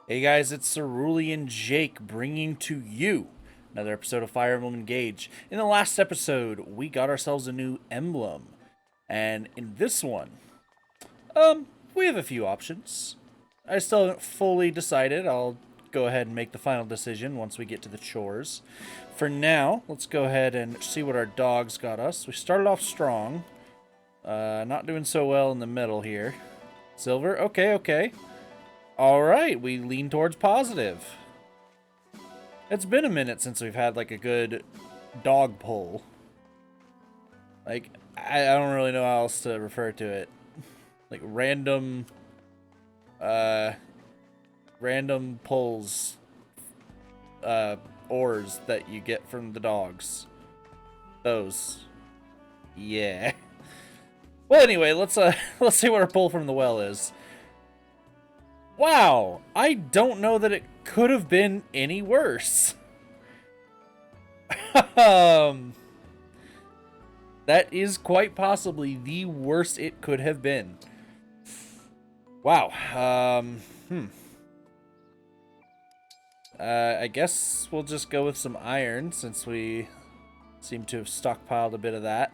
Hey guys, it's Cerulean Jake bringing to you another episode of Fire Emblem Engage. In the last episode, we got ourselves a new emblem. And in this one, we have a few options. I still haven't fully decided. I'll go ahead and make the final decision once we get to the chores. For now, let's go ahead and see what our dogs got us. We started off strong. Not doing so well in the middle here. Silver, okay. Alright, we lean towards positive. It's been a minute since we've had, like, a good dog pull. Like, I don't really know how else to refer to it. Like, random pulls, ores that you get from the dogs. Those. Yeah. Well, anyway, let's see what our pull from the well is. Wow, I don't know that it could have been any worse. That is quite possibly the worst it could have been. Wow. I guess we'll just go with some iron since we seem to have stockpiled a bit of that.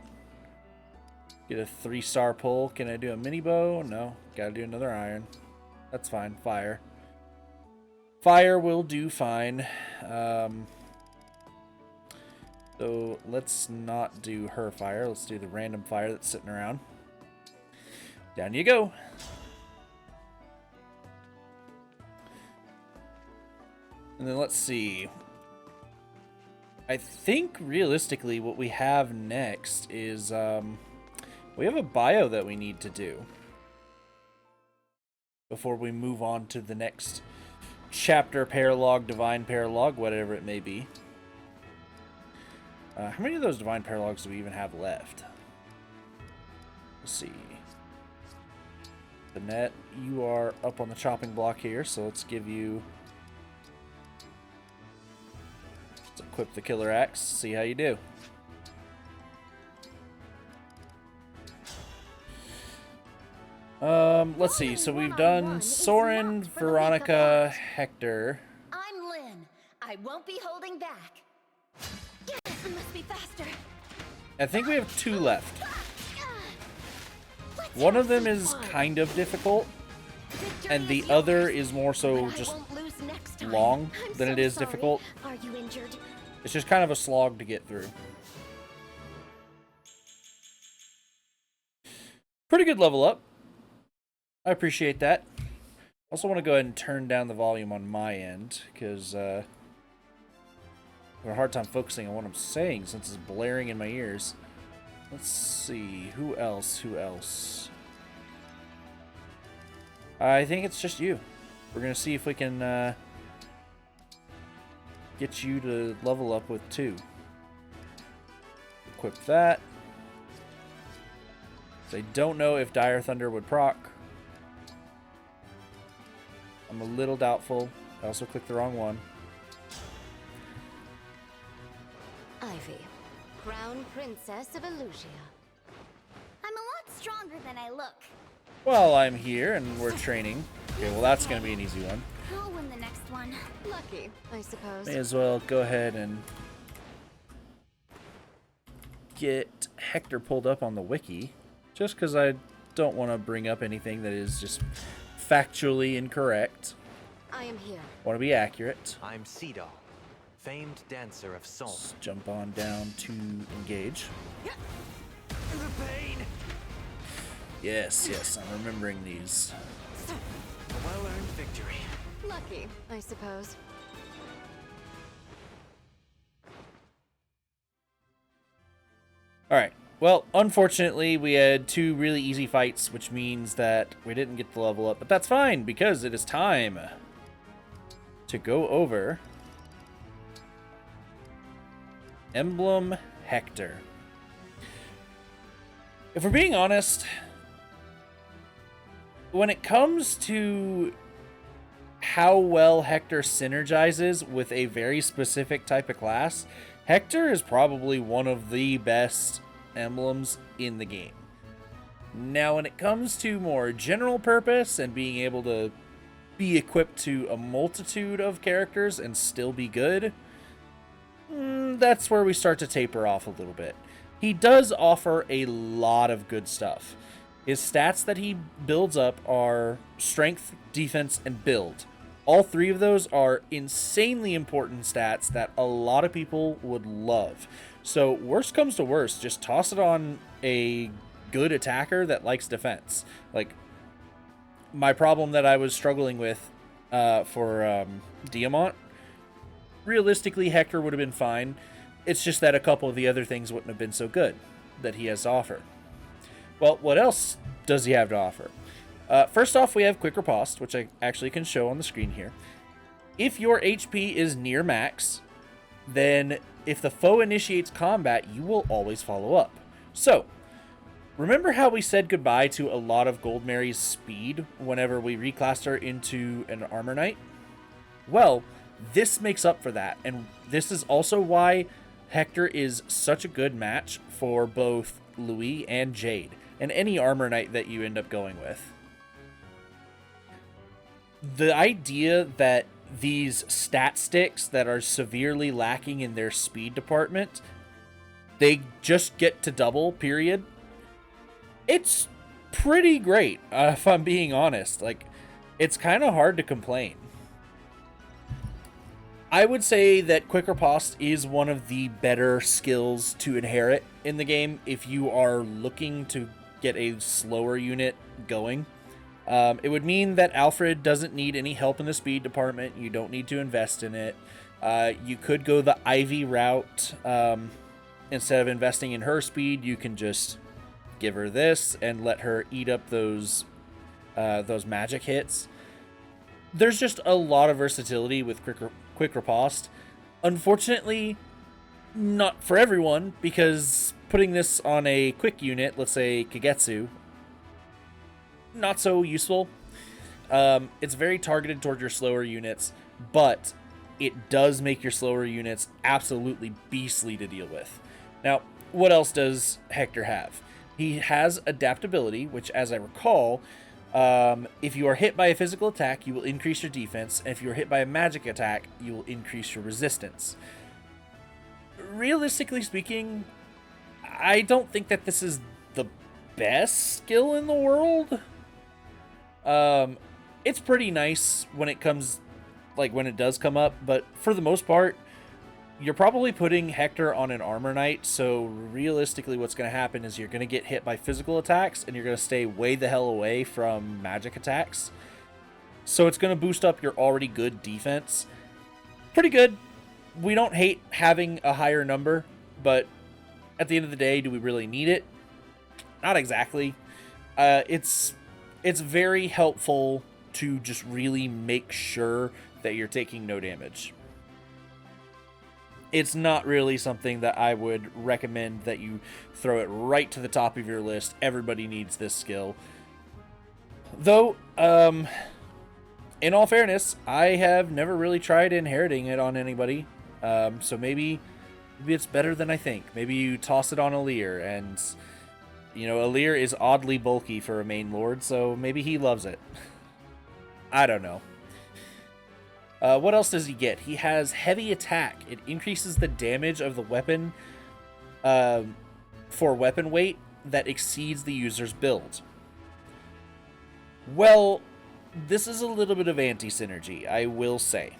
Get a 3-star pull. Can I do a mini bow? No, gotta do another iron. That's fine. Fire. Fire will do fine. So let's not do her fire. Let's do the random fire that's sitting around. Down you go. And then let's see. I think realistically what we have next is we have a bio that we need to do before we move on to the next chapter, Paralogue, Divine Paralogue, whatever it may be. How many of those Divine Paralogues do we even have left? Let's see. Annette, you are up on the chopping block here, so let's give you... Let's equip the Killer Axe, see how you do. Let's see. So we've done Soren, Veronica, Hector. I'm Lyn. I won't be holding back. It must be faster. I think we have 2 left. One of them is kind of difficult, and the other is more so just long than it is difficult. Are you injured? It's just kind of a slog to get through. Pretty good level up. I appreciate that. Also want to go ahead and turn down the volume on my end, because I have a hard time focusing on what I'm saying since it's blaring in my ears. Let's see. Who else? I think it's just you. We're going to see if we can get you to level up with 2. Equip that. So I don't know if Dire Thunder would proc. I'm a little doubtful. I also clicked the wrong one. Ivy, Crown Princess of Illusia. I'm a lot stronger than I look. Well, I'm here and we're training. Okay, well that's going to be an easy one. Who'll win the next one? Lucky, I suppose. May as well go ahead and get Hector pulled up on the wiki. Just because I don't want to bring up anything that is just factually incorrect. I am here. Want to be accurate. I'm Sacae, famed dancer of song. Let's jump on down to engage. The pain! Yes, I'm remembering these. A well-earned victory. Lucky, I suppose. Alright, well, unfortunately, we had 2 really easy fights, which means that we didn't get the level up, but that's fine, because it is time to go over Emblem Hector. If we're being honest, when it comes to how well Hector synergizes with a very specific type of class, Hector is probably one of the best emblems in the game. Now, when it comes to more general purpose and being able to be equipped to a multitude of characters and still be good, that's where we start to taper off a little bit. He does offer a lot of good stuff. His stats that he builds up are strength, defense, and build. All three of those are insanely important stats that a lot of people would love. So worst comes to worst, just toss it on a good attacker that likes defense. Like, my problem that I was struggling with for Diamant, realistically, Hector would have been fine. It's just that a couple of the other things wouldn't have been so good that he has to offer. Well, what else does he have to offer? First off, we have Quick Riposte, which I actually can show on the screen here. If your HP is near max, then if the foe initiates combat, you will always follow up. So, remember how we said goodbye to a lot of Goldmary's speed whenever we reclassed her into an Armor Knight? Well, this makes up for that, and this is also why Hector is such a good match for both Louis and Jade, and any Armor Knight that you end up going with. The idea that these stat sticks that are severely lacking in their speed department, they just get to double, period. It's pretty great, if I'm being honest. Like, it's kind of hard to complain. I would say that Quick Riposte is one of the better skills to inherit in the game if you are looking to get a slower unit going. It would mean that Alfred doesn't need any help in the speed department. You don't need to invest in it. You could go the Ivy route. Instead of investing in her speed, you can just give her this and let her eat up those magic hits. There's just a lot of versatility with Quick Riposte. Unfortunately, not for everyone, because putting this on a quick unit, let's say Kagetsu, not so useful. It's very targeted toward your slower units, but it does make your slower units absolutely beastly to deal with. Now, what else does Hector have? He has adaptability, which, as I recall, if you are hit by a physical attack, you will increase your defense, and if you are hit by a magic attack, you will increase your resistance. Realistically speaking, I don't think that this is the best skill in the world. It's pretty nice when it comes, like, when it does come up, but for the most part, you're probably putting Hector on an Armor Knight, so realistically what's going to happen is you're going to get hit by physical attacks, and you're going to stay way the hell away from magic attacks. So it's going to boost up your already good defense. Pretty good. We don't hate having a higher number, but at the end of the day, do we really need it? Not exactly. It's very helpful to just really make sure that you're taking no damage. It's not really something that I would recommend that you throw it right to the top of your list. Everybody needs this skill. Though, in all fairness, I have never really tried inheriting it on anybody. So maybe it's better than I think. Maybe you toss it on Alir, and, you know, Alir is oddly bulky for a main lord, so maybe he loves it. I don't know. What else does he get? He has heavy attack. It increases the damage of the weapon for weapon weight that exceeds the user's build. Well, this is a little bit of anti-synergy, I will say.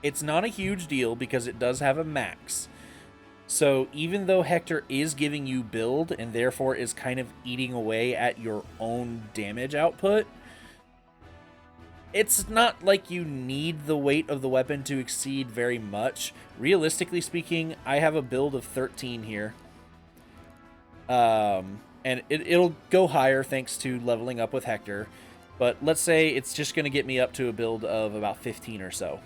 It's not a huge deal because it does have a max. So even though Hector is giving you build and therefore is kind of eating away at your own damage output, it's not like you need the weight of the weapon to exceed very much. Realistically speaking, I have a build of 13 here. And it'll go higher thanks to leveling up with Hector. But let's say it's just going to get me up to a build of about 15 or so.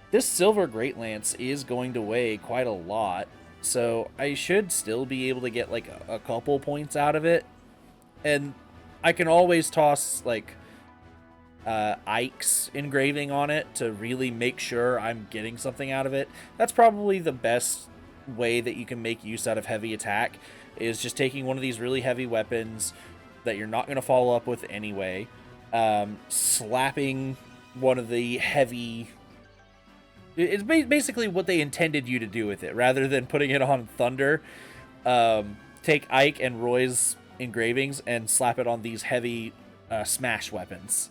This Silver Great Lance is going to weigh quite a lot, so I should still be able to get like a couple points out of it. And I can always toss like Ike's engraving on it to really make sure I'm getting something out of it. That's probably the best way that you can make use out of heavy attack, is just taking one of these really heavy weapons that you're not going to follow up with anyway, slapping one of the heavy... It's basically what they intended you to do with it. Rather than putting it on Thunder, take Ike and Roy's engravings and slap it on these heavy smash weapons.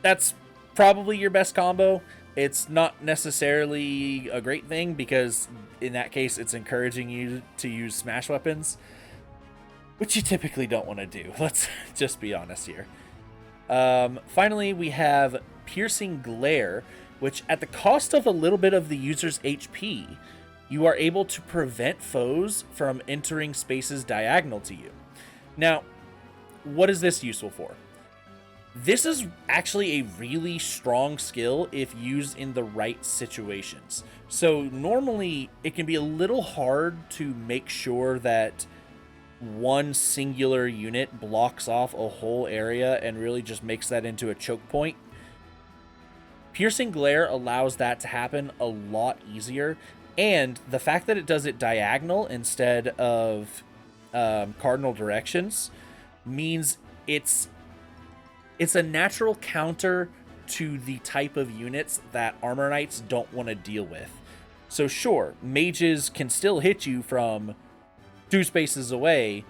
That's probably your best combo. It's not necessarily a great thing because in that case it's encouraging you to use smash weapons, which you typically don't want to do. Let's just be honest here. Finally, we have Piercing Glare, which at the cost of a little bit of the user's HP, you are able to prevent foes from entering spaces diagonal to you. Now, what is this useful for? This is actually a really strong skill if used in the right situations. So normally it can be a little hard to make sure that one singular unit blocks off a whole area and really just makes that into a choke point. Piercing Glare allows that to happen a lot easier, and the fact that it does it diagonal instead of cardinal directions means it's a natural counter to the type of units that Armor Knights don't want to deal with. So sure, mages can still hit you from 2 spaces away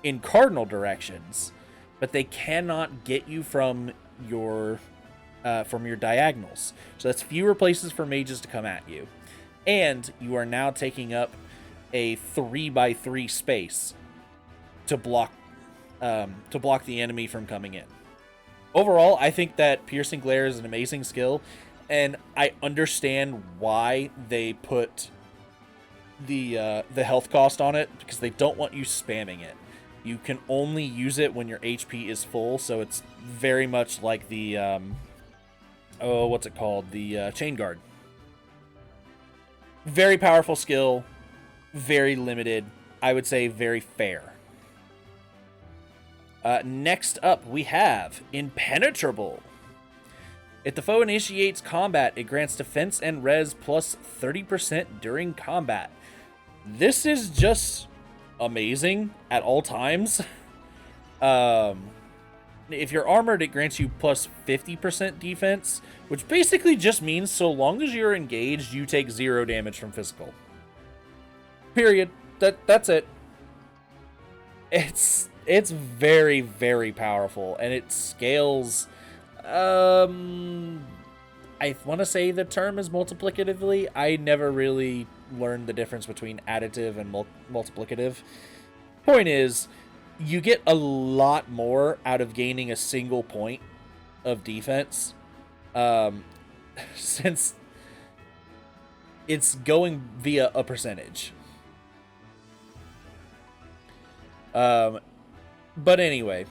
in cardinal directions, but they cannot get you from your diagonals. So that's fewer places for mages to come at you. And you are now taking up a 3x3 space to block the enemy from coming in. Overall, I think that Piercing Glare is an amazing skill, and I understand why they put the health cost on it, because they don't want you spamming it. You can only use it when your HP is full, so it's very much like the what's it called? The Chain Guard. Very powerful skill, very limited. I would say very fair. Next up, we have Impenetrable. If the foe initiates combat, it grants defense and res plus 30% during combat. This is just amazing at all times. If you're armored, it grants you plus 50% defense, which basically just means so long as you're engaged, you take 0 damage from physical. Period. That's it. It's very, very powerful, and it scales, I want to say the term is multiplicatively. I never really learned the difference between additive and multiplicative. Point is, you get a lot more out of gaining a single point of defense, since it's going via a percentage. But anyway,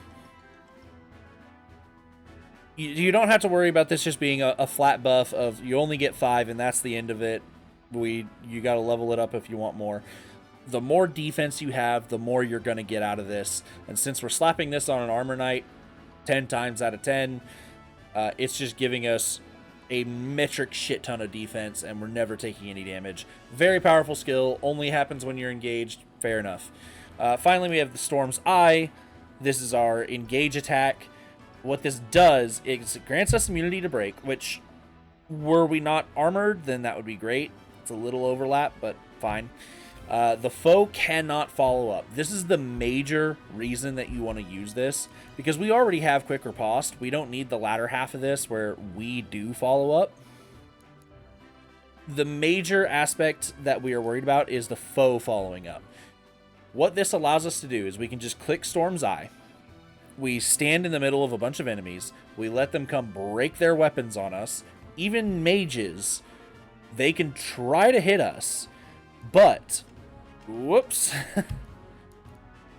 you don't have to worry about this just being a flat buff of you only get 5 and that's the end of it. You got to level it up if you want more. The more defense you have, the more you're going to get out of this. And since we're slapping this on an Armor Knight 10 times out of 10, it's just giving us a metric shit ton of defense, and we're never taking any damage. Very powerful skill, only happens when you're engaged. Fair enough. Finally, we have the Storm's Eye. This is our engage attack. What this does is it grants us immunity to break, which, were we not armored, then that would be great. It's a little overlap, but fine. The foe cannot follow up. This is the major reason that you want to use this, because we already have quick riposte. We don't need the latter half of this where we do follow up. The major aspect that we are worried about is the foe following up. What this allows us to do is we can just click Storm's Eye. We stand in the middle of a bunch of enemies. We let them come break their weapons on us. Even mages, they can try to hit us, but... Whoops.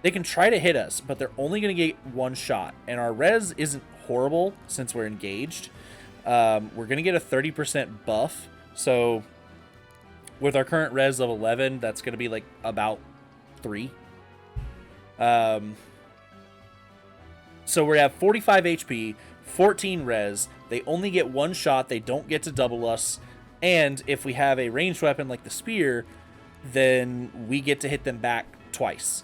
They can try to hit us, but they're only going to get one shot. And our res isn't horrible since we're engaged. We're going to get a 30% buff. So with our current res of 11, that's going to be like about 3. So we have 45 HP, 14 res. They only get one shot. They don't get to double us. And if we have a ranged weapon like the spear, then we get to hit them back twice.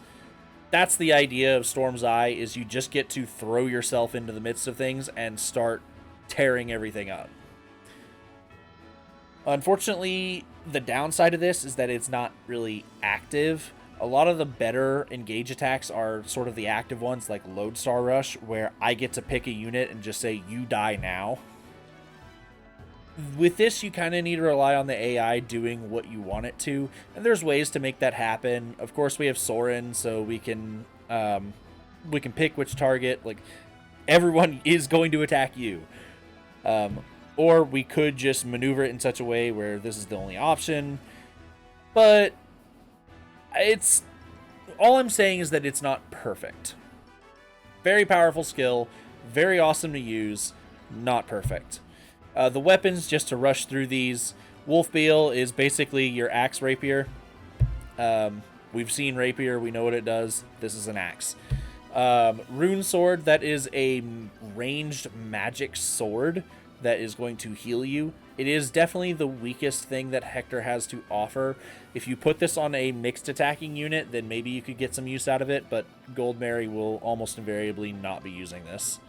that's the idea of Storm's Eye, is you just get to throw yourself into the midst of things and start tearing everything up. Unfortunately, the downside of this is that it's not really active. A lot of the better engage attacks are sort of the active ones, like Lodestar Rush, where I get to pick a unit and just say, you die now. With this, you kind of need to rely on the AI doing what you want it to, and there's ways to make that happen. Of course, we have Sorin, so we can pick which target. Like, everyone is going to attack you. Or we could just maneuver it in such a way where this is the only option. But it's all I'm saying is that it's not perfect. Very powerful skill, very awesome to use, not perfect. The weapons, just to rush through these, Wolfbeal is basically your axe rapier. We've seen rapier, we know what it does. This is an axe. Rune sword, that is a ranged magic sword that is going to heal you. It is definitely the weakest thing that Hector has to offer. If you put this on a mixed attacking unit, then maybe you could get some use out of it, but Goldmary will almost invariably not be using this.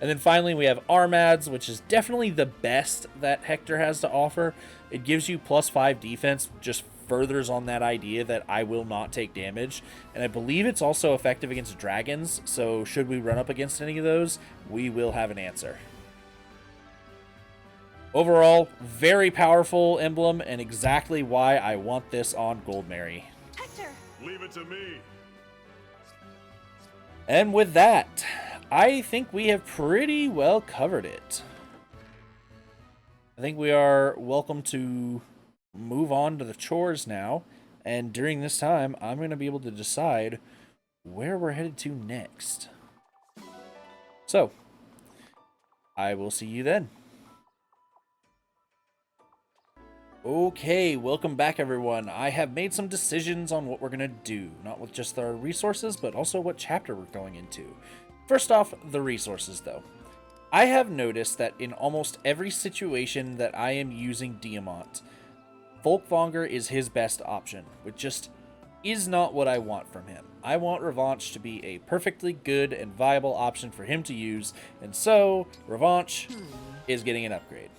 And then finally we have Armads, which is definitely the best that Hector has to offer. It gives you +5 defense, just furthers on that idea that I will not take damage. And I believe it's also effective against dragons, so should we run up against any of those, we will have an answer. Overall, very powerful emblem, and exactly why I want this on Goldmary. Hector! Leave it to me. And with that, I think we have pretty well covered it. I think we are welcome to move on to the chores now, and during this time, I'm going to be able to decide where we're headed to next. So, I will see you then. Okay, welcome back everyone. I have made some decisions on what we're going to do, not with just our resources, but also what chapter we're going into. First off, the resources though. I have noticed that in almost every situation that I am using Diamant, Folkvanger is his best option, which just is not what I want from him. I want Revanche to be a perfectly good and viable option for him to use, and so Revanche is getting an upgrade.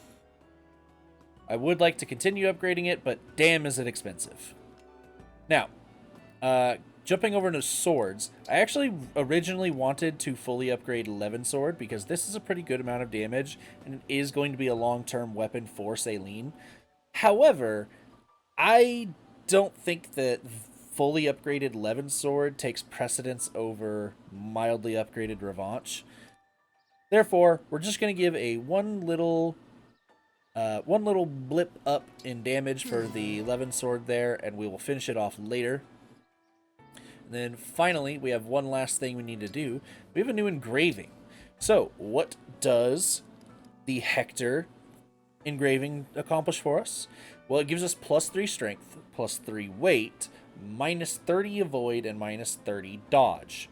I would like to continue upgrading it, but damn is it expensive. Now, jumping over to swords, I actually originally wanted to fully upgrade Levin Sword because this is a pretty good amount of damage and it is going to be a long-term weapon for Saline. However, I don't think that fully upgraded Levin Sword takes precedence over mildly upgraded Revanche. Therefore, we're just going to give a one little blip up in damage for the Levin Sword there, and we will finish it off later. And then finally, we have one last thing we need to do. We have a new engraving. So, what does the Hector engraving accomplish for us? Well, it gives us +3 strength, +3 weight, -30 avoid, and -30 dodge.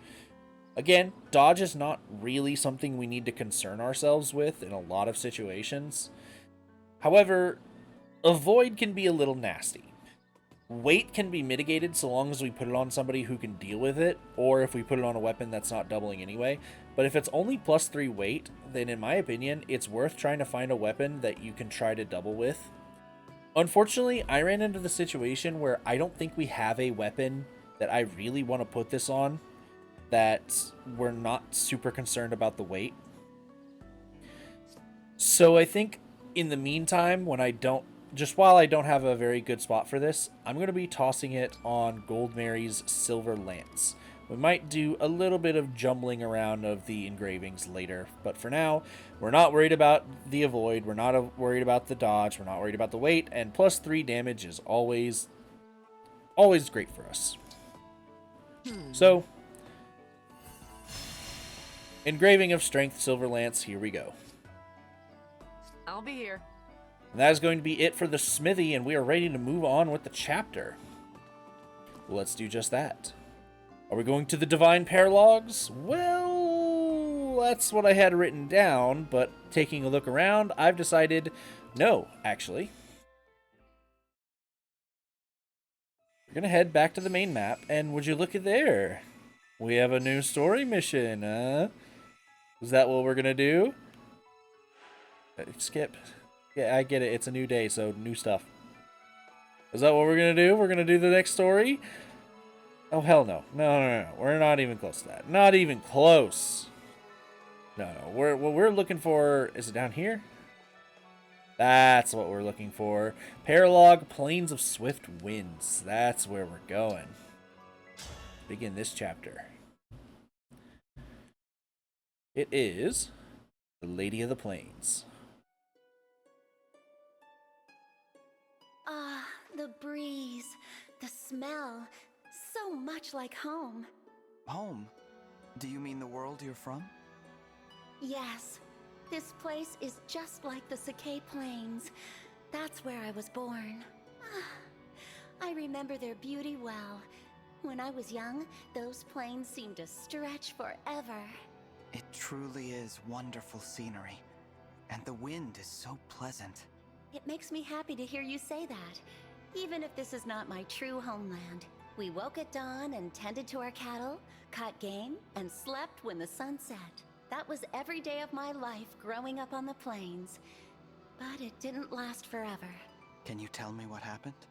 Again, dodge is not really something we need to concern ourselves with in a lot of situations. However, avoid can be a little nasty. Weight can be mitigated so long as we put it on somebody who can deal with it, or if we put it on a weapon that's not doubling anyway. But if it's only +3 weight, then in my opinion, it's worth trying to find a weapon that you can try to double with. Unfortunately, I ran into the situation where I don't think we have a weapon that I really want to put this on, that we're not super concerned about the weight. So I think in the meantime, while I don't have a very good spot for this, I'm going to be tossing it on Goldmary's Silver Lance. We might do a little bit of jumbling around of the engravings later, but for now, we're not worried about the avoid, we're not worried about the dodge, we're not worried about the weight, and +3 damage is always great for us. So, engraving of Strength Silver Lance, here we go. I'll be here. And that is going to be it for the smithy, and we are ready to move on with the chapter. Let's do just that. Are we going to the Divine Paralogues? Well, that's what I had written down, but taking a look around, I've decided no, actually. We're going to head back to the main map, and would you look at there? We have a new story mission, Is that what we're gonna do? Skip. Yeah, I get it. It's a new day, so new stuff. Is that what we're gonna do? We're gonna do the next story? Oh, hell no. No. We're not even close to that. Not even close. No. What we're looking for... Is it down here? That's what we're looking for. Paralogue, Plains of Swift Winds. That's where we're going. Begin this chapter. It is the Lady of the Plains. Ah, the breeze, the smell, so much like home. Home? Do you mean the world you're from? Yes, this place is just like the Sacae Plains. That's where I was born. I remember their beauty well. When I was young, those plains seemed to stretch forever. It truly is wonderful scenery. And the wind is so pleasant. It makes me happy to hear you say that, even if this is not my true homeland. We woke at dawn and tended to our cattle, caught game, and slept when the sun set. That was every day of my life growing up on the plains. But it didn't last forever. Can you tell me what happened?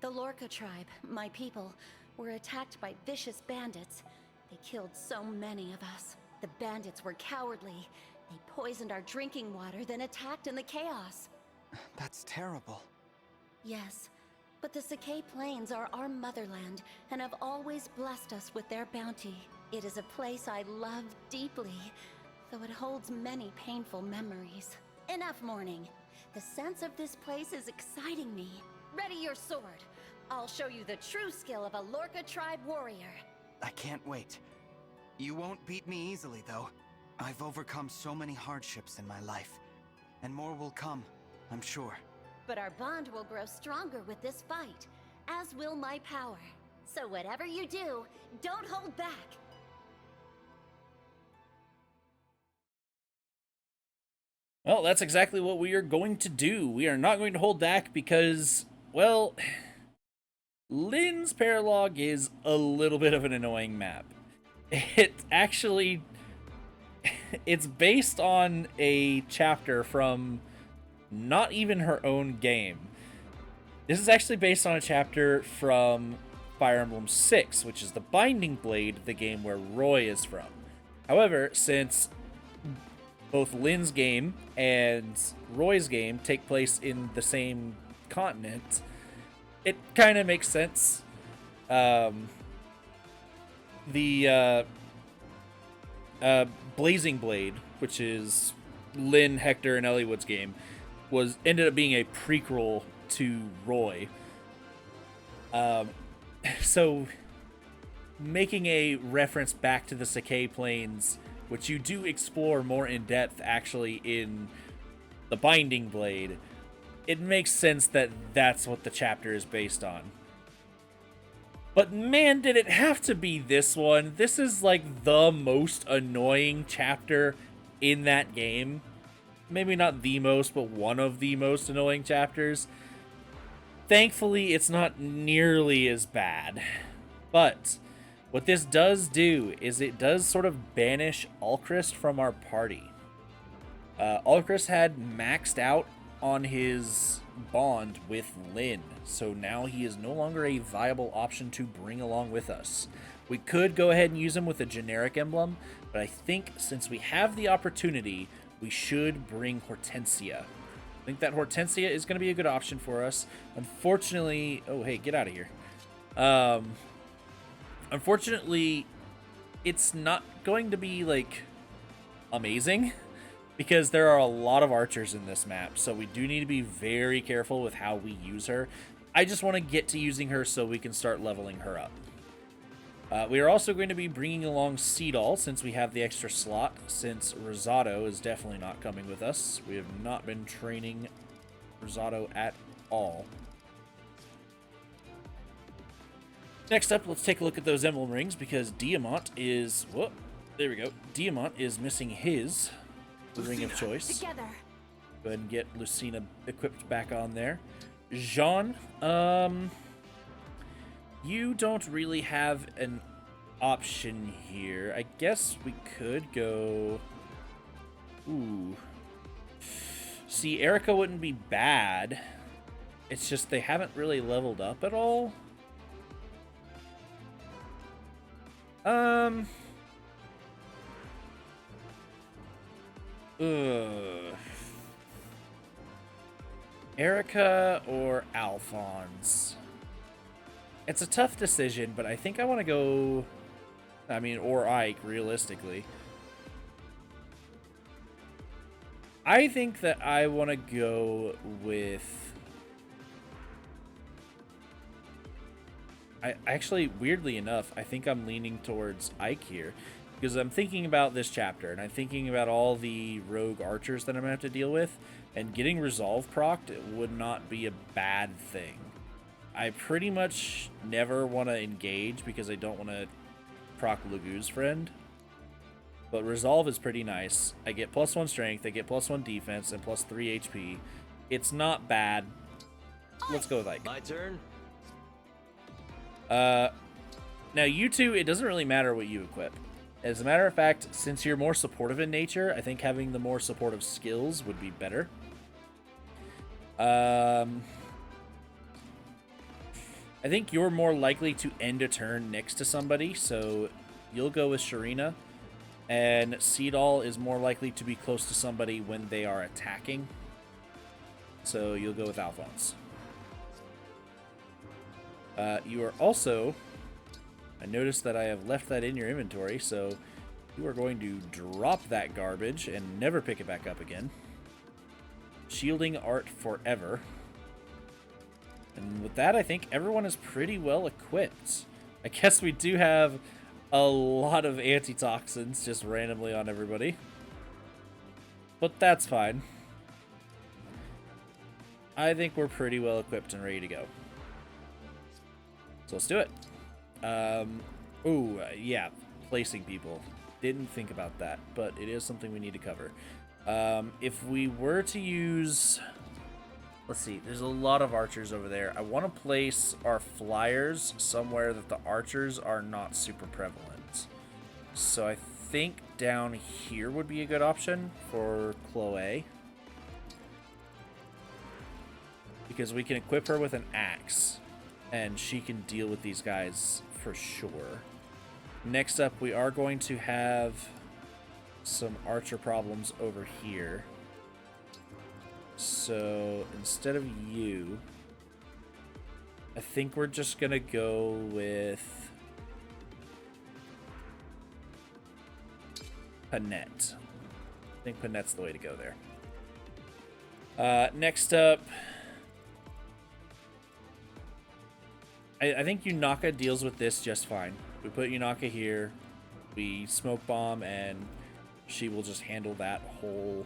The Lorca tribe, my people, were attacked by vicious bandits. They killed so many of us. The bandits were cowardly. They poisoned our drinking water, then attacked in the chaos. That's terrible. Yes, but the Sacae Plains are our motherland and have always blessed us with their bounty. It is a place I love deeply, though it holds many painful memories. Enough mourning. The sense of this place is exciting me. Ready your sword. I'll show you the true skill of a Lorca tribe warrior. I can't wait. You won't beat me easily, though. I've overcome so many hardships in my life, and more will come, I'm sure. But our bond will grow stronger with this fight, as will my power. So whatever you do, don't hold back. Well, that's exactly what we are going to do. We are not going to hold back because, well, Lyn's Paralogue is a little bit of an annoying map. It actually... It's based on a chapter from not even her own game. This is actually based on a chapter from Fire Emblem 6, which is the Binding Blade, the game where Roy is from. However, since both Lyn's game and Roy's game take place in the same continent, it kind of makes sense. Blazing Blade, which is Lyn, Hector, and Eliwood's game, ended up being a prequel to Roy. So making a reference back to the Sacae Plains, which you do explore more in depth actually in the Binding Blade, it makes sense that that's what the chapter is based on. But man, did it have to be this one. This is like the most annoying chapter in that game. Maybe not the most, but one of the most annoying chapters. Thankfully, it's not nearly as bad. But what this does do is it does sort of banish Alchrist from our party. Alchrist had maxed out on his bond with Lyn, so now he is no longer a viable option to bring along with us. We could go ahead and use him with a generic emblem, but I think since we have the opportunity, we should bring Hortensia. I think that Hortensia is going to be a good option for us. Unfortunately... Oh, hey, get out of here. Unfortunately, it's not going to be, like, amazing, because there are a lot of archers in this map, so we do need to be very careful with how we use her. I just want to get to using her so we can start leveling her up. We are also going to be bringing along Seedall, since we have the extra slot, since Rosado is definitely not coming with us. We have not been training Rosado at all. Next up, let's take a look at those emblem rings, because Diamant is... Whoop, there we go. Diamant is missing his ring of choice. Together. Go ahead and get Lucina equipped back on there. Jean, you don't really have an option here. I guess we could go... Ooh. See, Erica wouldn't be bad. It's just they haven't really leveled up at all. Erica or Alphonse? It's a tough decision, but I think I want to go... I mean, or Ike, realistically. I think that I want to go with... I actually, weirdly enough, I think I'm leaning towards Ike here. Because I'm thinking about this chapter, and I'm thinking about all the rogue archers that I'm going to have to deal with. And getting Resolve procced would not be a bad thing. I pretty much never want to engage because I don't want to proc Lagu's friend. But Resolve is pretty nice. I get +1 strength, I get +1 defense, and +3 HP. It's not bad. Let's go with Ike. My turn. Now you two, it doesn't really matter what you equip. As a matter of fact, since you're more supportive in nature, I think having the more supportive skills would be better. I think you're more likely to end a turn next to somebody, so you'll go with Sharina. And Seedall is more likely to be close to somebody when they are attacking. So you'll go with Alphonse. You are also... I noticed that I have left that in your inventory, so you are going to drop that garbage and never pick it back up again. Shielding Art forever. And with that, I think everyone is pretty well equipped. I guess we do have a lot of antitoxins just randomly on everybody. But that's fine. I think we're pretty well equipped and ready to go. So let's do it. Yeah, placing people. Didn't think about that, but it is something we need to cover. If we were to use... Let's see, there's a lot of archers over there. I want to place our flyers somewhere that the archers are not super prevalent. So I think down here would be a good option for Chloe. Because we can equip her with an axe, and she can deal with these guys for sure. Next up, we are going to have some archer problems over here. So instead of you, I think we're just gonna go with Panette. I think Panette's the way to go there. Next up, I think Yunaka deals with this just fine. We put Yunaka here, we smoke bomb, and she will just handle that whole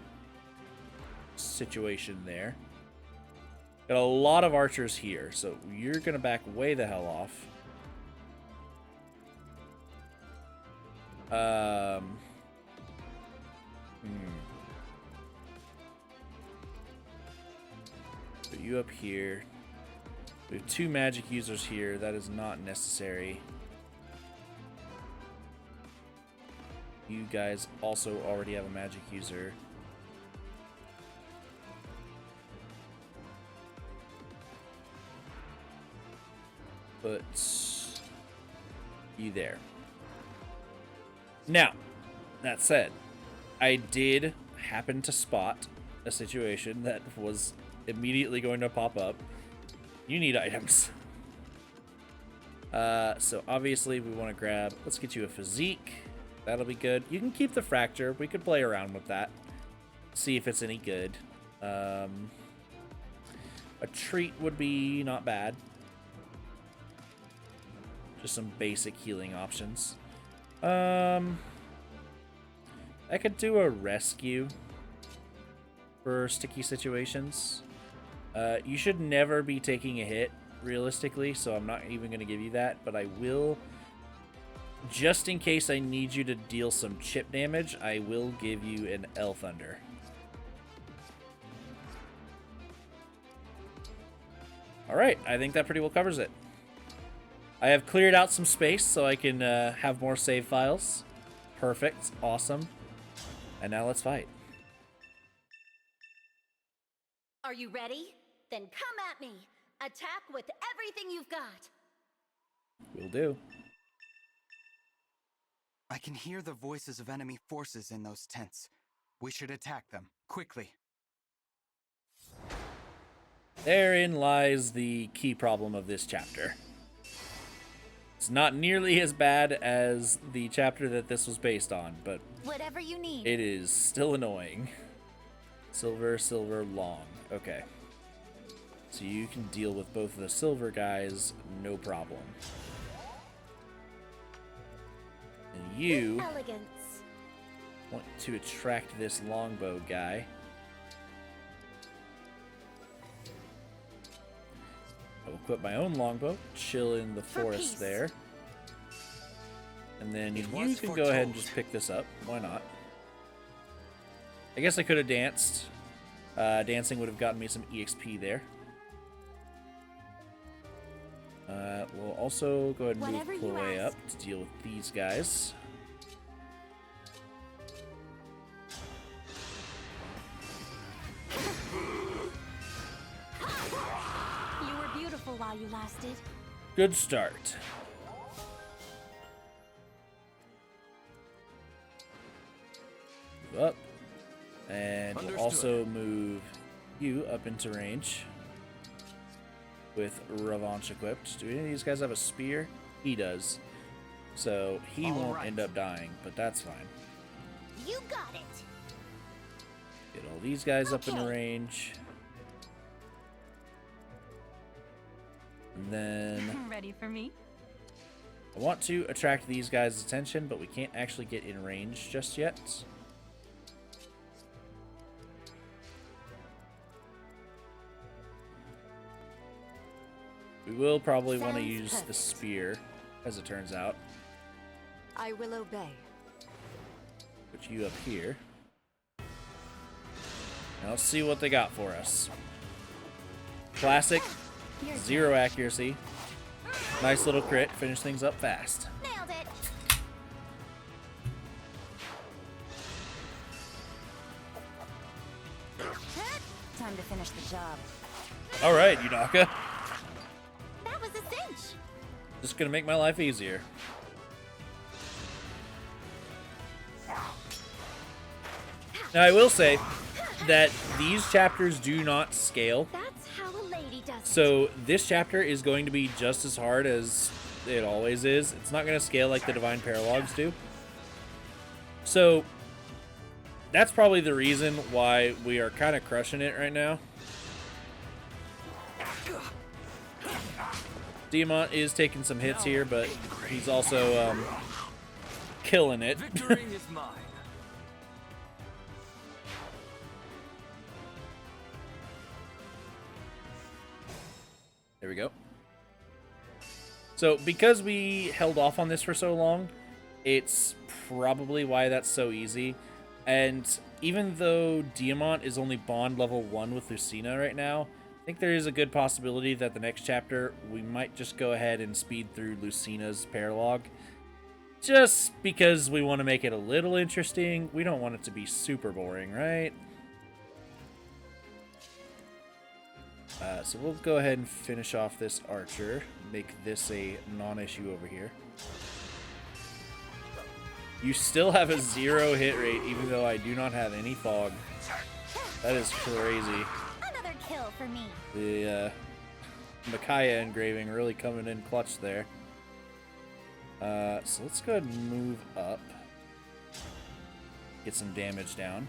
situation there. Got a lot of archers here, so you're gonna back way the hell off. Put you up here. We have 2 magic users here. That is not necessary. You guys also already have a magic user. Put you there. Now, that said, I did happen to spot a situation that was immediately going to pop up. You need items. So obviously we want to grab, let's get you a physique. That'll be good. You can keep the fracture. We could play around with that. See if it's any good. A treat would be not bad. Just some basic healing options. I could do a rescue for sticky situations. You should never be taking a hit, realistically, so I'm not even going to give you that, but I will, just in case I need you to deal some chip damage, I will give you an L Thunder. Alright, I think that pretty well covers it. I have cleared out some space so I can have more save files. Perfect. Awesome. And now let's fight. Are you ready? Then come at me. Attack with everything you've got. Will do. I can hear the voices of enemy forces in those tents. We should attack them, quickly. Therein lies the key problem of this chapter. It's not nearly as bad as the chapter that this was based on, but Whatever you need. it is still annoying. Silver, silver, long. Okay. So you can deal with both of the silver guys, no problem. And you Elegance. want to attract this longbow guy. I will equip my own longbow, chill in the forest peace. there. And then It you was can go ahead and foretold. just pick this up. Why not? I guess I could have danced. Dancing would have gotten me some EXP there. We'll also go ahead and Whatever move you Chloe up ask. to deal with these guys. You were beautiful while you lasted. Good start. Move up. And we'll also move you up into range with Revanche equipped. Do any of these guys have a spear? He does. So he All won't right. end up dying, but that's fine. You got it. Get all these guys up in Okay. range. And then Ready for me? I want to attract these guys' attention, but we can't actually get in range just yet. We will probably want to Sounds use the perfect. spear, as it turns out. I will obey. Put you up here. Now let's see what they got for us. Classic, You're 0 accuracy. Nice little crit, finish things up fast. nailed it. Time to finish the job. Alright, Yunaka. That was a cinch. Just gonna make my life easier. Now I will say that these chapters do not scale. That's how a lady does it. So this chapter is going to be just as hard as it always is. It's not going to scale like the Divine Paralogues do. So that's probably the reason why we are kind of crushing it right now. Diamant is taking some hits here, but he's also killing it. Victory is mine. There we go. So because we held off on this for so long, it's probably why that's so easy. And even though Diamant is only bond level 1 with Lucina right now, I think there is a good possibility that the next chapter we might just go ahead and speed through Lucina's Paralogue. Just because we want to make it a little interesting. We don't want it to be super boring, right? So we'll go ahead and finish off this archer. Make this a non-issue over here. You still have a 0 hit rate, even though I do not have any fog. That is crazy. Another kill for me. The Micaiah engraving really coming in clutch there. So let's go ahead and move up. Get some damage down.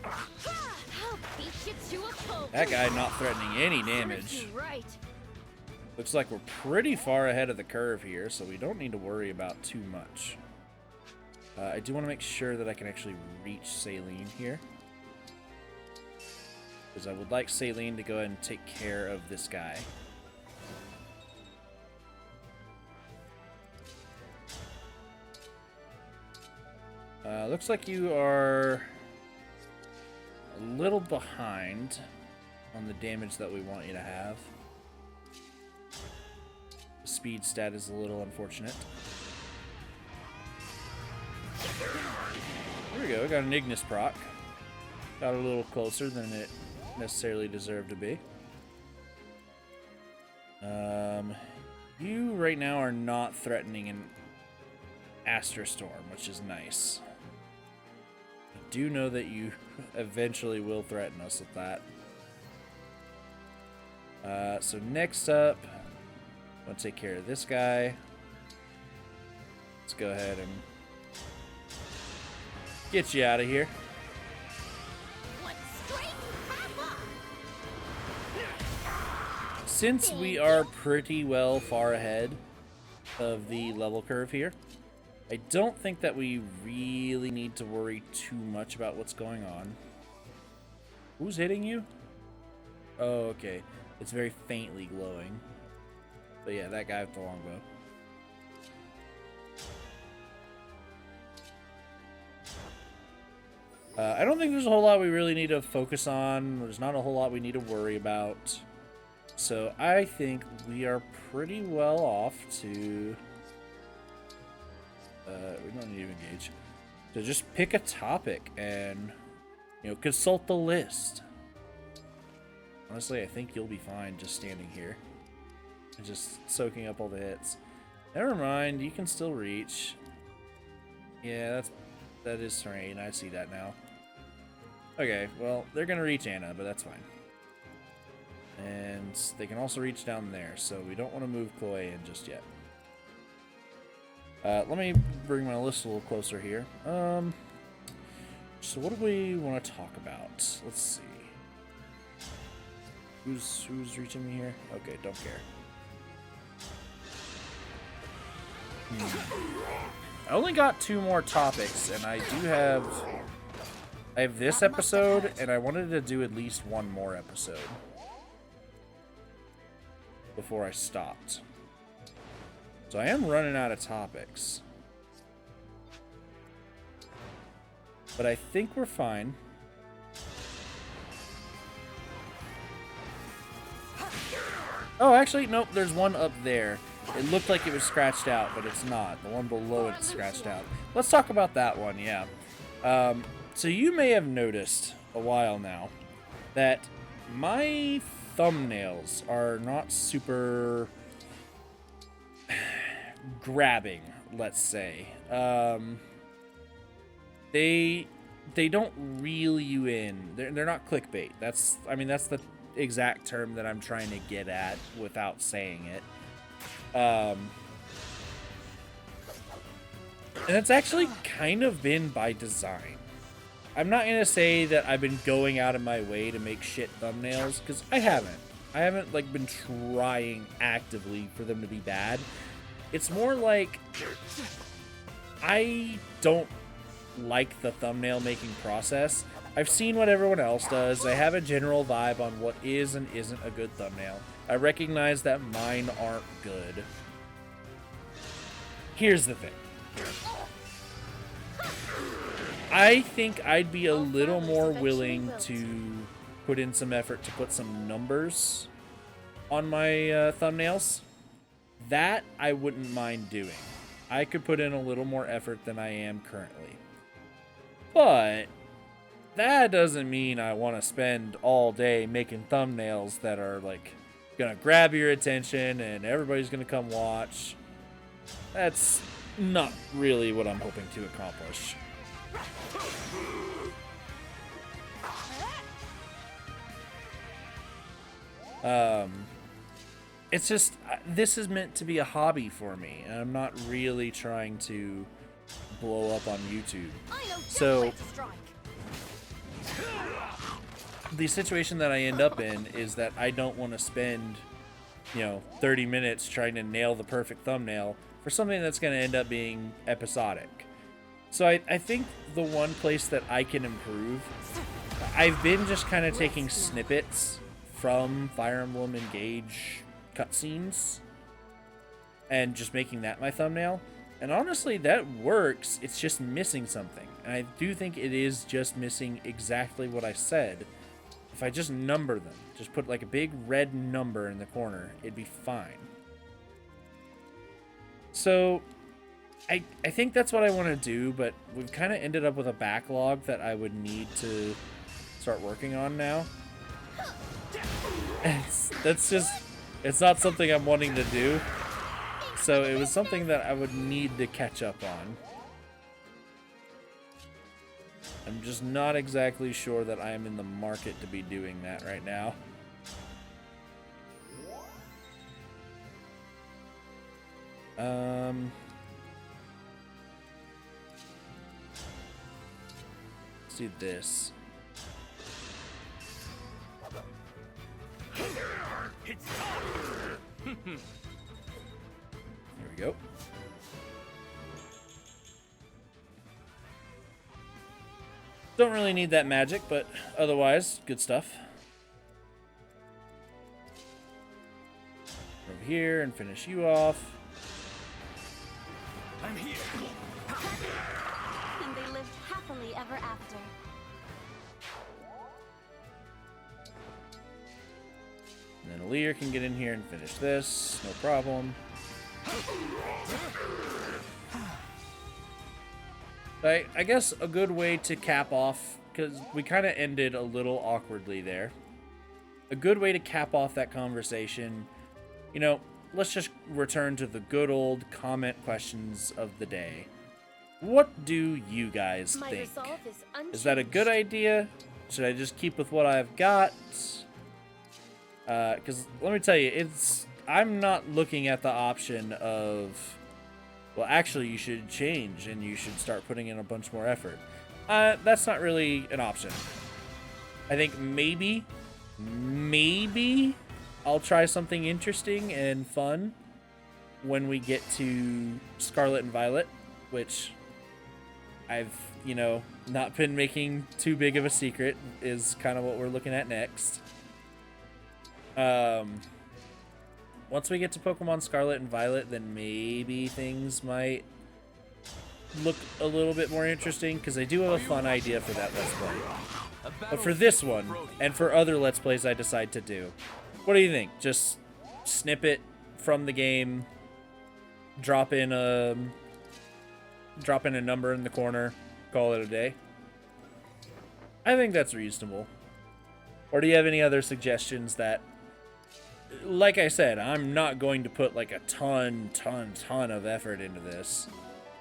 I'll beat you to a pulp. That guy not threatening any damage. Right. Looks like we're pretty far ahead of the curve here, so we don't need to worry about too much. I do want to make sure that I can actually reach Saline here, because I would like Saline to go ahead and take care of this guy. Looks like you are a little behind on the damage that we want you to have. The speed stat is a little unfortunate. There we go, got an Ignis proc. Got a little closer than it necessarily deserved to be. You right now are not threatening an Astra Storm, which is nice. I do know that you eventually will threaten us with that. So next up, I'm going to take care of this guy. Let's go ahead and get you out of here. Since we are pretty well far ahead of the level curve here, I don't think that we really need to worry too much about what's going on. Who's hitting you? Oh, okay. It's very faintly glowing. But yeah, that guy with the longbow. I don't think there's a whole lot we really need to focus on. There's not a whole lot we need to worry about. So I think we are pretty well off to... we don't need to engage. So just pick a topic and, you know, consult the list. Honestly, I think you'll be fine just standing here and just soaking up all the hits. Never mind, you can still reach. Yeah, that is terrain. I see that now. Okay, well, they're gonna reach Anna, but that's fine. And they can also reach down there, so we don't want to move Chloe in just yet. Let me bring my list a little closer here. So what do we want to talk about? Let's see. Who's reaching me here? Okay, don't care. I only got 2 more topics, and I have this episode, and I wanted to do at least 1 more episode before I stopped. So I am running out of topics. But I think we're fine. Oh, actually, nope, there's one up there. It looked like it was scratched out, but it's not. The one below it's scratched out. Let's talk about that one, yeah. So you may have noticed a while now that my thumbnails are not super grabbing, let's say. They don't reel you in. They're not clickbait. That's the exact term that I'm trying to get at without saying it. And it's actually kind of been by design. I'm not gonna say that I've been going out of my way to make shit thumbnails, because I haven't. I haven't like been trying actively for them to be bad. It's more like I don't like the thumbnail making process. I've seen what everyone else does. I have a general vibe on what is and isn't a good thumbnail. I recognize that mine aren't good. Here's the thing. I think I'd be a little more willing to put in some effort to put some numbers on my thumbnails. That I wouldn't mind doing. I could put in a little more effort than I am currently. But that doesn't mean I want to spend all day making thumbnails that are like gonna grab your attention and everybody's gonna come watch. That's not really what I'm hoping to accomplish. It's just, this is meant to be a hobby for me, and I'm not really trying to blow up on YouTube. So the situation that I end up in is that I don't want to spend, 30 minutes trying to nail the perfect thumbnail for something that's going to end up being episodic. So I think the one place that I can improve, I've been just kind of taking snippets from Fire Emblem Engage cutscenes and just making that my thumbnail. And honestly, that works. It's just missing something. And I do think it is just missing exactly what I said. If I just number them, just put like a big red number in the corner, it'd be fine. So I think that's what I want to do, but we've kind of ended up with a backlog that I would need to start working on now. It's not something I'm wanting to do. So it was something that I would need to catch up on. I'm just not exactly sure that I am in the market to be doing that right now. Let's do this. There we go. Don't really need that magic, but otherwise, good stuff. Over here and finish you off. I'm here. And they lived happily ever after. And then Lear can get in here and finish this, no problem. I guess a good way to cap off, because we kind of ended a little awkwardly there. A good way to cap off that conversation, you know, let's just return to the good old comment questions of the day. What do you guys My think? resolve is unchanged. Is that a good idea? Should I just keep with what I've got? Because let me tell you, I'm not looking at the option of, well, actually, you should change and you should start putting in a bunch more effort. That's not really an option. I think maybe I'll try something interesting and fun when we get to Scarlet and Violet, which I've, you know, not been making too big of a secret is kind of what we're looking at next. Once we get to Pokemon Scarlet and Violet, then maybe things might look a little bit more interesting, because I do have a fun idea for that Let's Play. But for this one, and for other Let's Plays I decide to do, what do you think? Just snip it from the game, drop in a number in the corner, call it a day? I think that's reasonable. Or do you have any other suggestions that, like I said, I'm not going to put like a ton of effort into this.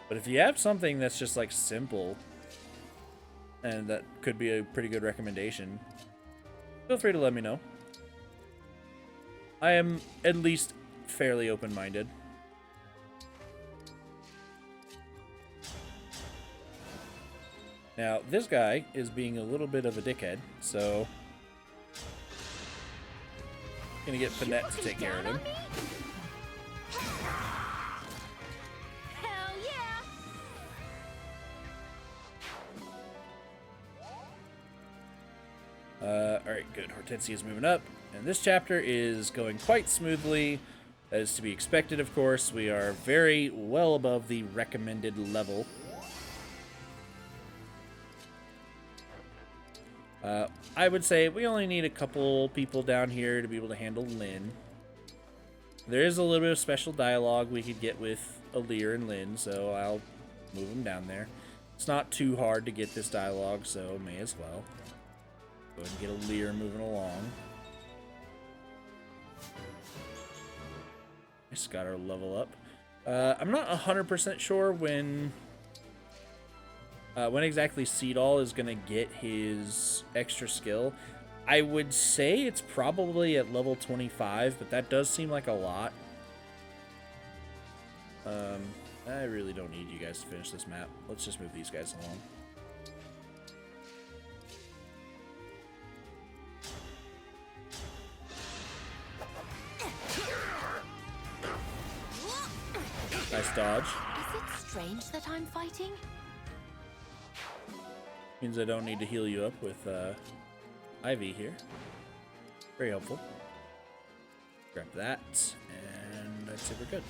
But if you have something that's just like simple, and that could be a pretty good recommendation, feel free to let me know. I am at least fairly open-minded. Now, this guy is being a little bit of a dickhead, so gonna get Finette to take care of him. Hell yeah! Alright, good. Hortensia is moving up, and this chapter is going quite smoothly. That is to be expected, of course. We are very well above the recommended level. I would say we only need a couple people down here to be able to handle Lyn. There is a little bit of special dialogue we could get with Lear and Lyn, so I'll move them down there. It's not too hard to get this dialogue, so may as well. Go ahead and get a Lear moving along. Just got our level up. I'm not 100% sure when exactly Seedall is going to get his extra skill. I would say it's probably at level 25, but that does seem like a lot. I really don't need you guys to finish this map. Let's just move these guys along. Nice dodge. Is it strange that I'm fighting? Means I don't need to heal you up with Ivy here. Very helpful. Grab that, and I'd say we're good.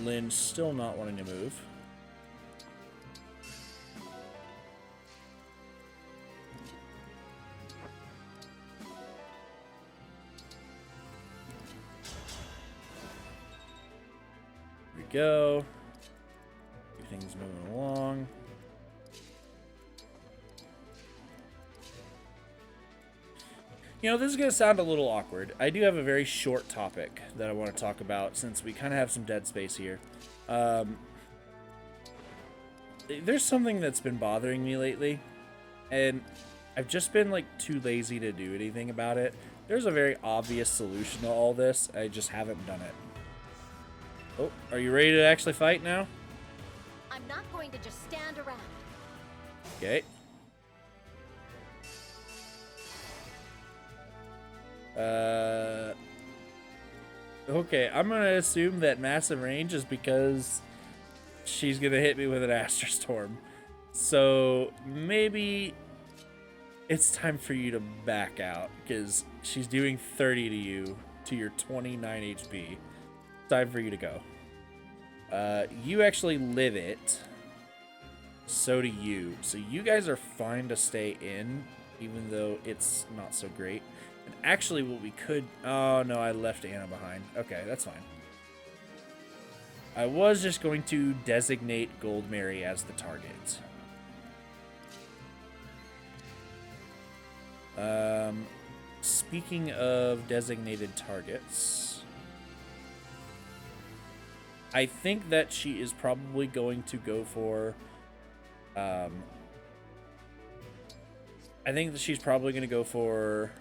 Lyn still not wanting to move. Here we go. Everything's moving along. You know, this is going to sound a little awkward. I do have a very short topic that I want to talk about since we kind of have some dead space here. There's something that's been bothering me lately, and I've just been, like, too lazy to do anything about it. There's a very obvious solution to all this. I just haven't done it. Oh, are you ready to actually fight now? I'm not going to just stand around. Okay. Okay, I'm gonna assume that massive range is because she's gonna hit me with an Astral Storm. So maybe it's time for you to back out because she's doing 30 to you to your 29 HP. Time for you to go. You actually live it. So do you. So you guys are fine to stay in, even though it's not so great. And actually, what we could... Oh, no, I left Anna behind. Okay, that's fine. I was just going to designate Gold Mary as the target. Speaking of designated targets... I think that she is probably going to go for... I think that she's probably going to go for...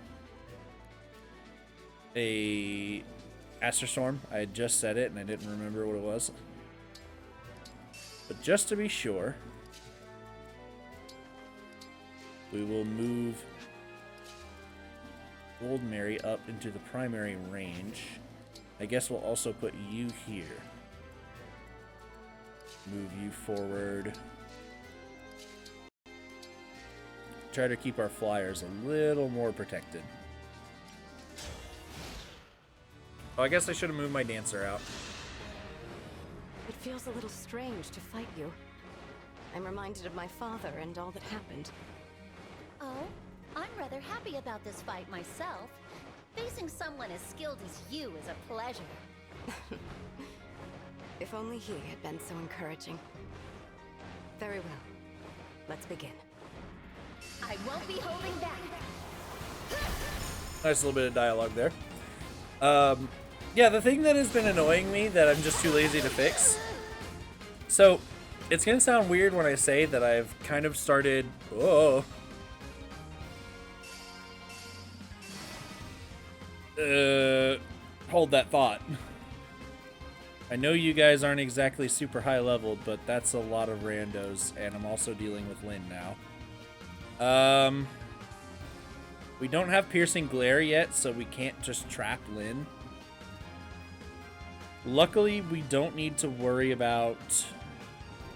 a Astral Storm. I had just said it and I didn't remember what it was. But just to be sure, we will move Gold Mary up into the primary range. I guess we'll also put you here. Move you forward. Try to keep our flyers a little more protected. Oh, I guess I should have moved my dancer out. It feels a little strange to fight you. I'm reminded of my father and all that happened. Oh, I'm rather happy about this fight myself. Facing someone as skilled as you is a pleasure. If only he had been so encouraging. Very well. Let's begin. I won't be holding back. Nice little bit of dialogue there. Yeah, the thing that has been annoying me that I'm just too lazy to fix. So, it's gonna sound weird when I say that I've kind of started... Oh. Hold that thought. I know you guys aren't exactly super high leveled, but that's a lot of randos, and I'm also dealing with Lyn now. We don't have Piercing Glare yet, so we can't just trap Lyn. Luckily, we don't need to worry about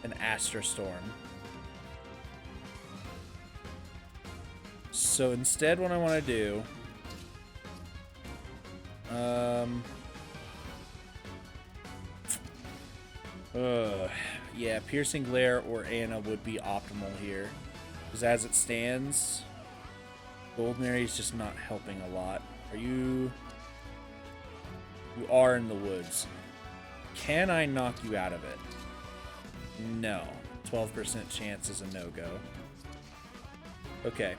an Astral Storm. So instead, what I want to do... yeah, Piercing Glare or Anna would be optimal here. Because as it stands, Gold Mary's just not helping a lot. Are you... You are in the woods. Can I knock you out of it? No. 12% chance is a no-go. Okay.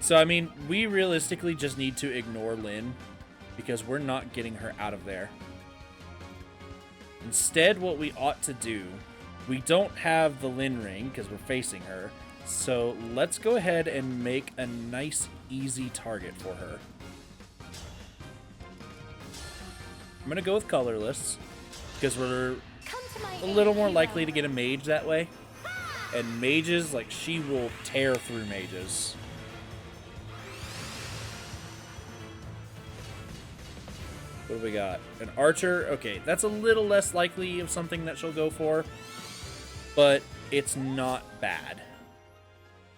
So, I mean, we realistically just need to ignore Lyn because we're not getting her out of there. Instead, what we ought to do, we don't have the Lyn ring because we're facing her. So let's go ahead and make a nice, easy target for her. I'm going to go with colorless because we're a little more likely to get a mage that way. And mages, like, she will tear through mages. What do we got? An archer? Okay, that's a little less likely of something that she'll go for. But it's not bad.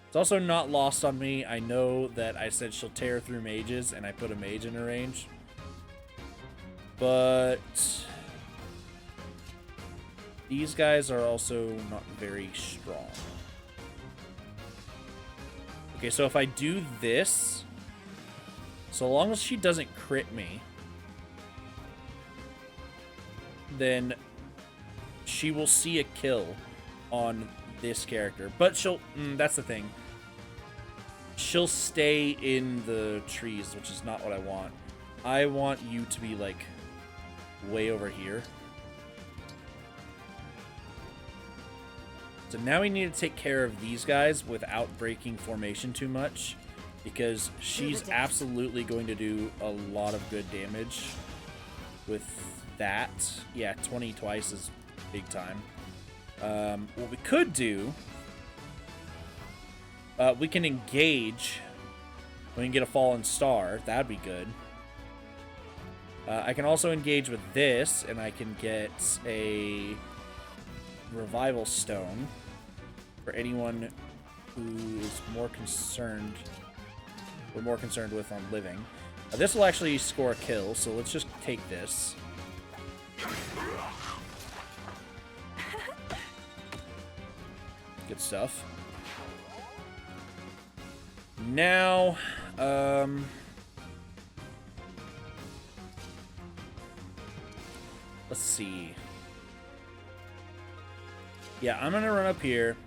It's also not lost on me. I know that I said she'll tear through mages, and I put a mage in her range. But These guys are also not very strong. Okay, so if I do this, so long as she doesn't crit me, then she will see a kill on this character. But she'll, that's the thing. She'll stay in the trees, which is not what I want. I want you to be, like, way over here. So now we need to take care of these guys without breaking formation too much, because she's absolutely going to do a lot of good damage with that. Yeah, 20 twice is big time. What we could do, we can engage. We can get a fallen star. That'd be good. I can also engage with this, and I can get a revival stone for anyone who is more concerned. We're more concerned with on living. This will actually score a kill, so let's just take this. Good stuff. Now, let's see. Yeah, I'm gonna run up here,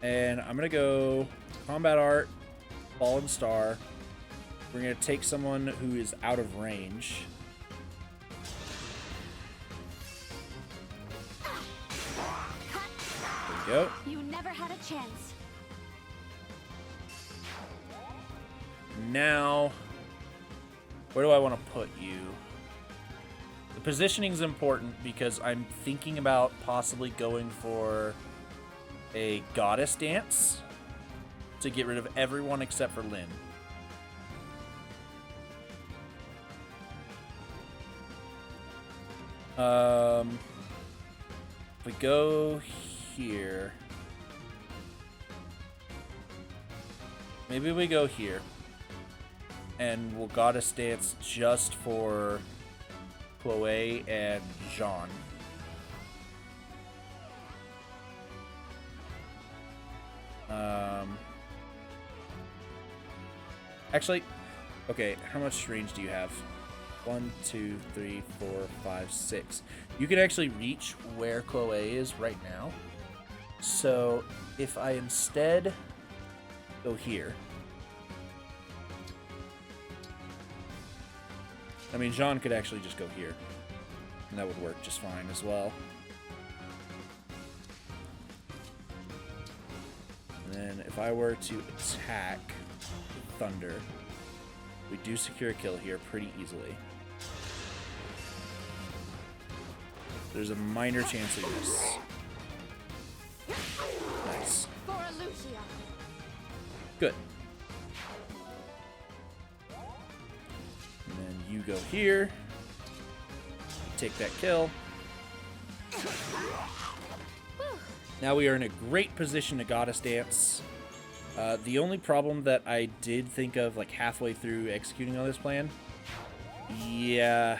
and I'm gonna go combat art, fallen star. We're gonna take someone who is out of range. There we go. You never had a chance. Now, where do I want to put you? The positioning is important because I'm thinking about possibly going for a goddess dance to get rid of everyone except for Lyn. If we go here, maybe we go here, and we'll goddess dance just for Chloe and Jean. Actually, okay, how much range do you have? 1, 2, 3, 4, 5, 6. You can actually reach where Chloe is right now. So if I instead go here, I mean, Jean could actually just go here, and that would work just fine as well. And then if I were to attack Thunder, we do secure a kill here pretty easily. There's a minor chance of this. Nice. Good. And then you go here. Take that kill. Now we are in a great position to goddess dance. The only problem that I did think of, like, halfway through executing on this plan, yeah,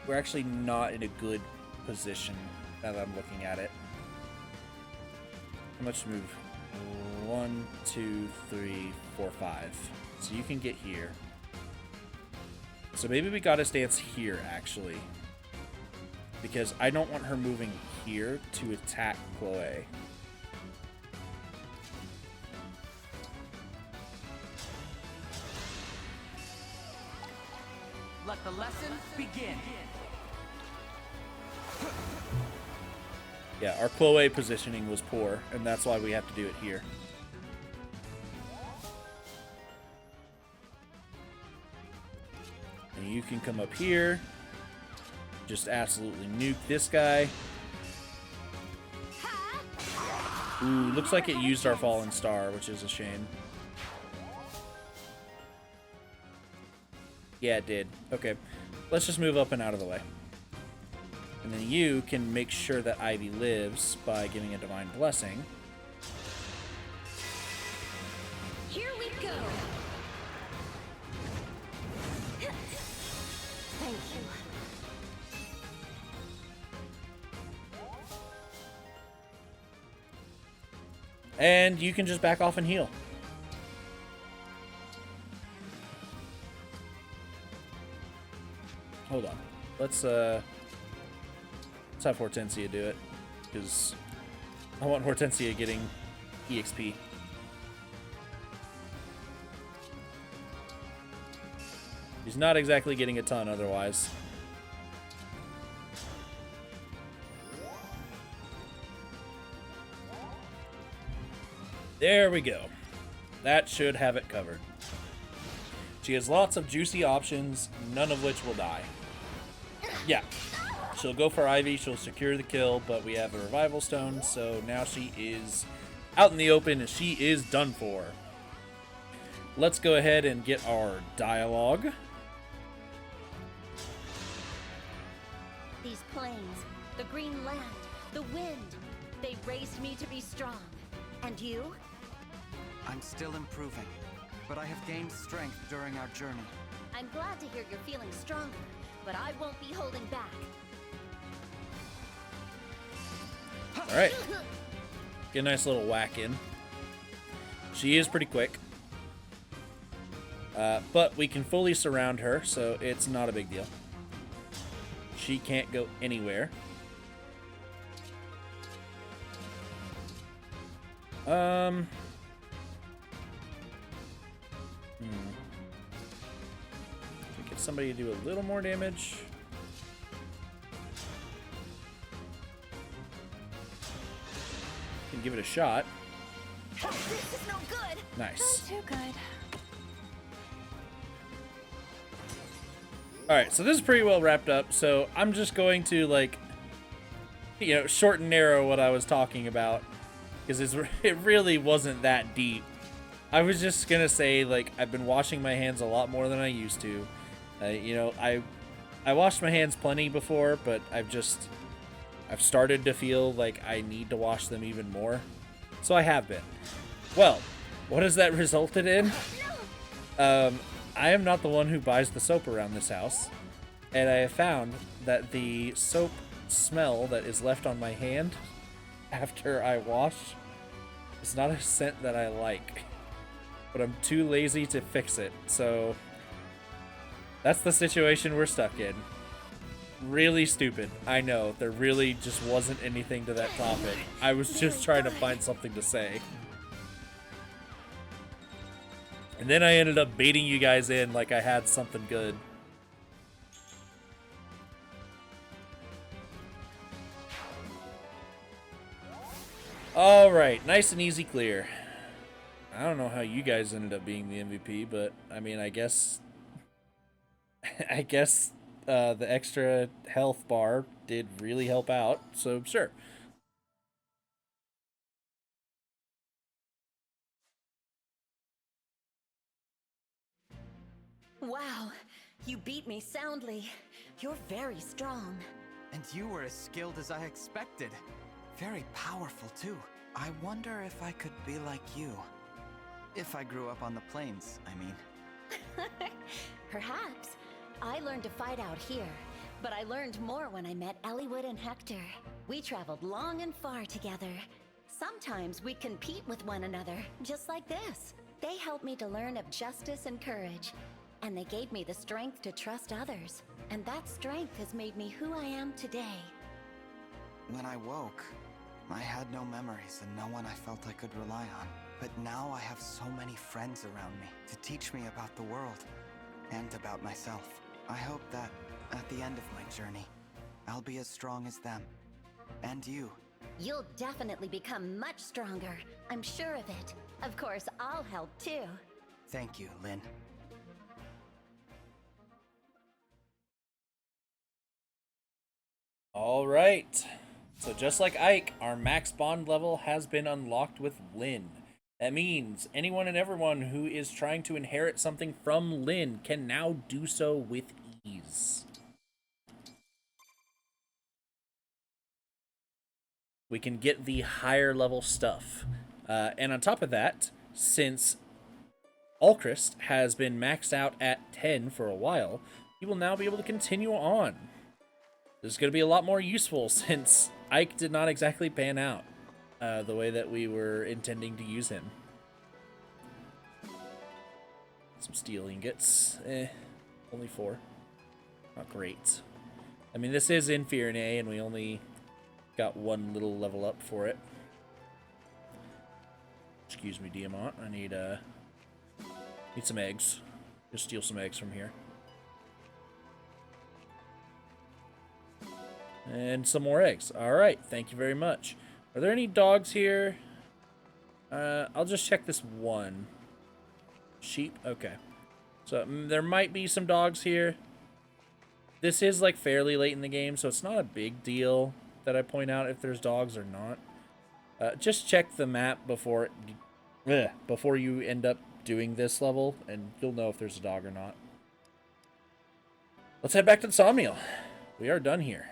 we're actually not in a good position now that I'm looking at it. How much to move? 1, 2, 3, 4, 5. So you can get here. So maybe we gotta stance here, actually, because I don't want her moving here to attack Chloe. Let the lesson begin. Yeah, our Chloe positioning was poor, and that's why we have to do it here. And you can come up here, just absolutely nuke this guy. Ooh, looks like it used our fallen star, which is a shame. Yeah, it did. Okay, let's just move up and out of the way. And then you can make sure that Ivy lives by giving a divine blessing. Here we go. And you can just back off and heal. Hold on. Let's have Hortensia do it, because I want Hortensia getting EXP. He's not exactly getting a ton otherwise. There we go. That should have it covered. She has lots of juicy options, none of which will die. Yeah, she'll go for Ivy, she'll secure the kill, but we have a revival stone, so now she is out in the open and she is done for. Let's go ahead and get our dialogue. These plains, the green land, the wind, they raised me to be strong. And you? I'm still improving, but I have gained strength during our journey. I'm glad to hear you're feeling stronger, but I won't be holding back. Alright. Get a nice little whack in. She is pretty quick. But we can fully surround her, so it's not a big deal. She can't go anywhere. Get somebody to do a little more damage. Can give it a shot. This is no good. Nice. Too good. Alright, so this is pretty well wrapped up, so I'm just going to, like, you know, short and narrow what I was talking about, because it really wasn't that deep. I was just gonna say, like, I've been washing my hands a lot more than I used to. You know, I washed my hands plenty before, but I've started to feel like I need to wash them even more. So I have been. Well, what has that resulted in? I am not the one who buys the soap around this house, and I have found that the soap smell that is left on my hand after I wash is not a scent that I like, but I'm too lazy to fix it, so that's the situation we're stuck in. Really stupid, I know. There really just wasn't anything to that topic. I was just trying to find something to say. And then I ended up baiting you guys in like I had something good. Alright, nice and easy clear. I don't know how you guys ended up being the MVP, but I mean, I guess the extra health bar did really help out, so sure. Wow, you beat me soundly. You're very strong. And you were as skilled as I expected. Very powerful, too. I wonder if I could be like you. If I grew up on the plains, I mean. Perhaps. I learned to fight out here, but I learned more when I met Eliwood and Hector. We traveled long and far together. Sometimes we compete with one another, just like this. They helped me to learn of justice and courage, and they gave me the strength to trust others. And that strength has made me who I am today. When I woke, I had no memories and no one I felt I could rely on. But now I have so many friends around me to teach me about the world and about myself. I hope that at the end of my journey, I'll be as strong as them. And you. You'll definitely become much stronger. I'm sure of it. Of course, I'll help too. Thank you, Lyn. All right. So just like Ike, our max bond level has been unlocked with Lyn. That means anyone and everyone who is trying to inherit something from Lyn can now do so with ease. We can get the higher level stuff. And on top of that, since Ulchrist has been maxed out at 10 for a while, he will now be able to continue on. This is going to be a lot more useful since Ike did not exactly pan out. the way that we were intending to use him. Some steel ingots. Only 4. Not great. I mean, this is Inferior A, and we only got 1 little level up for it. Excuse me, Diamant. I need some eggs. Just steal some eggs from here. And some more eggs. Alright, thank you very much. Are there any dogs here? I'll just check this one. Sheep? Okay. So, there might be some dogs here. This is, like, fairly late in the game, so it's not a big deal that I point out if there's dogs or not. Just check the map before you end up doing this level, and you'll know if there's a dog or not. Let's head back to the sawmill. We are done here.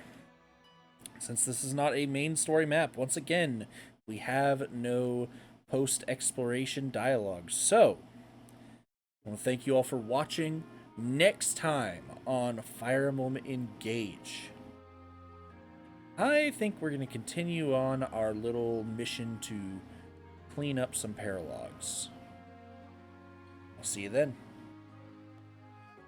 Since this is not a main story map, once again, we have no post-exploration dialogue. So, I want to thank you all for watching. Next time on Fire Emblem Engage, I think we're going to continue on our little mission to clean up some paralogs. I'll see you then.